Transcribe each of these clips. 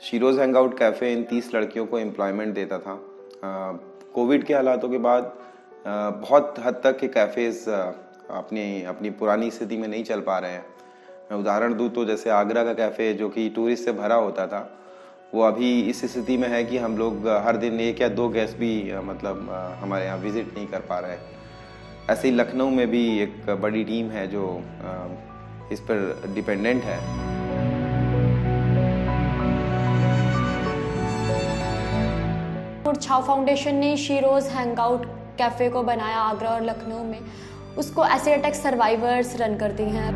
Sheroes hangout cafe इन 30 लड़कियों को employment देता था। कोविड के हालातों के बाद बहुत हद तक के कैफ़ेज़ अपनी पुरानी स्थिति में नहीं चल पा रहे हैं। मैं उदाहरण दूँ तो जैसे आगरा का कैफ़े जो कि टूरिस्ट से भरा होता था, वो अभी इस स्थिति में है कि हम लोग हर दिन 1 या 2 गेस्ट भी हमारे यहाँ विज़िट नहीं कर पा रहे हैं। ऐसे ही लखनऊ में भी एक बड़ी टीम है जो इस पर डिपेंडेंट है। छाव फाउंडेशन ने शीरोज़ हैंगआउट कैफ़े को बनाया आगरा और लखनऊ में। उसको एसिड अटैक सर्वाइवर्स रन करती हैं।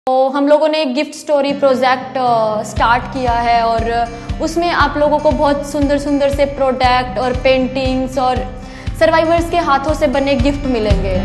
तो हम लोगों ने एक गिफ्ट स्टोरी प्रोजेक्ट स्टार्ट किया है और उसमें आप लोगों को बहुत सुंदर सुंदर से प्रोडक्ट और पेंटिंग्स और सर्वाइवर्स के हाथों से बने गिफ्ट मिलेंगे।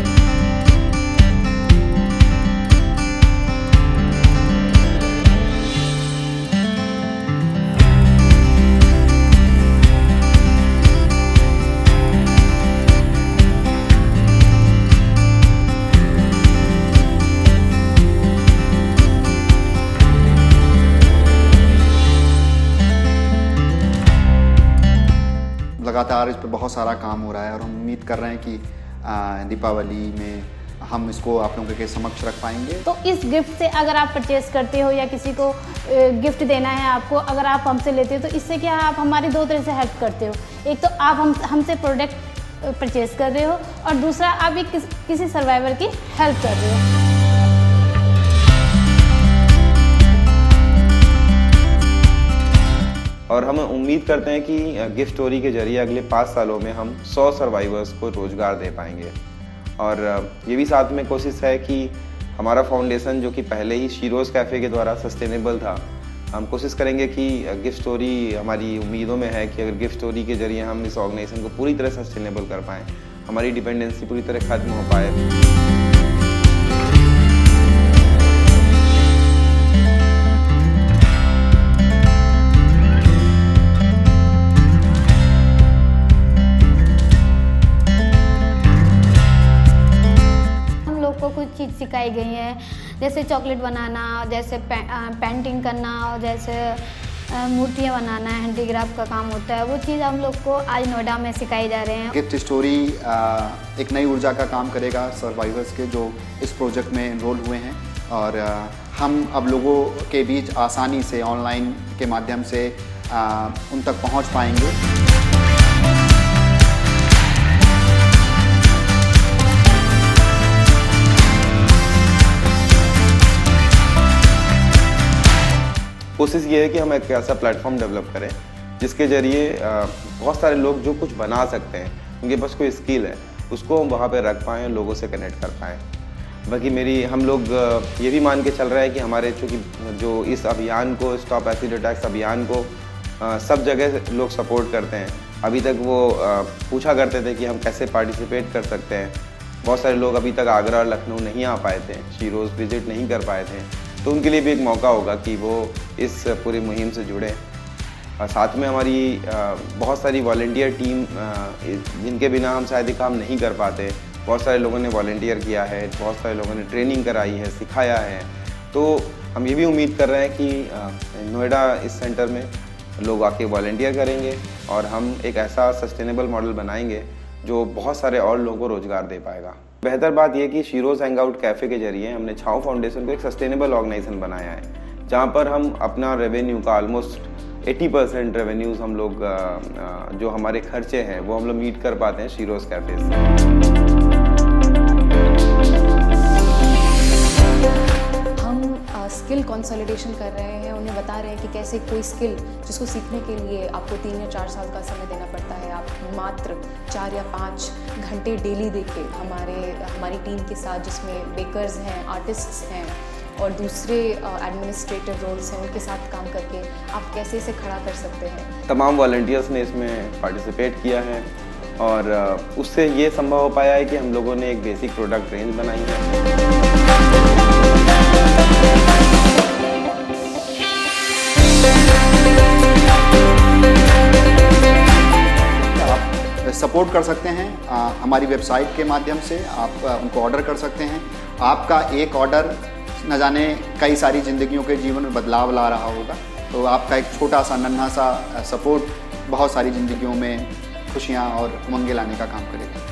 लगातार इस पर बहुत सारा काम हो रहा है और हम उम्मीद कर रहे हैं कि दीपावली में हम इसको आप लोगों के समक्ष रख पाएंगे। तो इस गिफ्ट से अगर आप परचेज़ करते हो या किसी को गिफ्ट देना है आपको, अगर आप हमसे लेते हो तो इससे क्या आप हमारी 2 तरह से हेल्प करते हो। एक तो आप हमसे प्रोडक्ट परचेज़ कर रहे हो और दूसरा आप एक किसी सर्वाइवर की हेल्प कर रहे हो। और हम उम्मीद करते हैं कि गिफ्ट स्टोरी के जरिए अगले 5 सालों में हम 100 सर्वाइवर्स को रोज़गार दे पाएंगे। और ये भी साथ में कोशिश है कि हमारा फाउंडेशन जो कि पहले ही शीरोज़ कैफ़े के द्वारा सस्टेनेबल था, हम कोशिश करेंगे कि गिफ्ट स्टोरी हमारी उम्मीदों में है कि अगर गिफ्ट स्टोरी के जरिए हम इस ऑर्गेनाइजेशन को पूरी तरह सस्टेनेबल कर पाएँ, हमारी डिपेंडेंसी पूरी तरह खत्म हो पाए। कुछ चीज़ सिखाई गई है, जैसे चॉकलेट बनाना, जैसे पेंटिंग करना और जैसे मूर्तियाँ बनाना, हैंडीक्राफ्ट का काम होता है, वो चीज़ हम लोग को आज नोएडा में सिखाई जा रहे हैं। गिफ्ट स्टोरी एक नई ऊर्जा का काम करेगा सर्वाइवर्स के जो इस प्रोजेक्ट में इनरोल हुए हैं और हम अब लोगों के बीच आसानी से ऑनलाइन के माध्यम से उन तक पहुँच पाएंगे। कोशिश ये है कि हम एक ऐसा प्लेटफॉर्म डेवलप करें जिसके ज़रिए बहुत सारे लोग जो कुछ बना सकते हैं, उनके पास कोई स्किल है, उसको हम वहाँ पे रख पाएँ, लोगों से कनेक्ट कर पाएँ। बाकी हम लोग ये भी मान के चल रहे हैं कि हमारे चूँकि जो इस अभियान को, स्टॉप एसिड अटैक्स अभियान को सब जगह लोग सपोर्ट करते हैं। अभी तक वो पूछा करते थे कि हम कैसे पार्टिसिपेट कर सकते हैं। बहुत सारे लोग अभी तक आगरा और लखनऊ नहीं आ पाए थे, शीरोज़ विज़िट नहीं कर पाए थे, तो उनके लिए भी एक मौका होगा कि वो इस पूरी मुहिम से जुड़ें। और साथ में हमारी बहुत सारी वॉलंटियर टीम जिनके बिना हम शायद ये काम नहीं कर पाते, बहुत सारे लोगों ने वॉलंटियर किया है, बहुत सारे लोगों ने ट्रेनिंग कराई है, सिखाया है। तो हम ये भी उम्मीद कर रहे हैं कि नोएडा इस सेंटर में लोग आके वॉलंटियर करेंगे और हम एक ऐसा सस्टेनेबल मॉडल बनाएंगे जो बहुत सारे और लोगों को रोज़गार दे पाएगा। बेहतर बात यह कि शीरोज़ हैंगआउट कैफ़े के जरिए हमने छाव फाउंडेशन को एक सस्टेनेबल ऑर्गेनाइजेशन बनाया है, जहां पर हम अपना रेवेन्यू का ऑलमोस्ट 80% रेवेन्यूज़ हम लोग जो हमारे खर्चे हैं वो हम लोग मीट कर पाते हैं शीरोज़ कैफ़े से। स्किल कंसोलिडेशन कर रहे हैं, उन्हें बता रहे हैं कि कैसे कोई स्किल जिसको सीखने के लिए आपको 3 या 4 साल का समय देना पड़ता है, आप मात्र 4 या 5 घंटे डेली देके हमारी टीम के साथ, जिसमें बेकर्स हैं, आर्टिस्ट्स हैं और दूसरे एडमिनिस्ट्रेटिव रोल्स हैं, उनके साथ काम करके आप कैसे इसे खड़ा कर सकते हैं। तमाम वॉलंटियर्स ने इसमें पार्टिसिपेट किया है और उससे ये संभव हो पाया है कि हम लोगों ने एक बेसिक प्रोडक्ट रेंज बनाई है। सपोर्ट कर सकते हैं हमारी वेबसाइट के माध्यम से, आप उनको ऑर्डर कर सकते हैं आपका एक ऑर्डर न जाने कई सारी ज़िंदगियों के जीवन में बदलाव ला रहा होगा। तो आपका एक छोटा सा नन्हा सा सपोर्ट बहुत सारी ज़िंदगियों में खुशियाँ और उमंगे लाने का काम करेगा।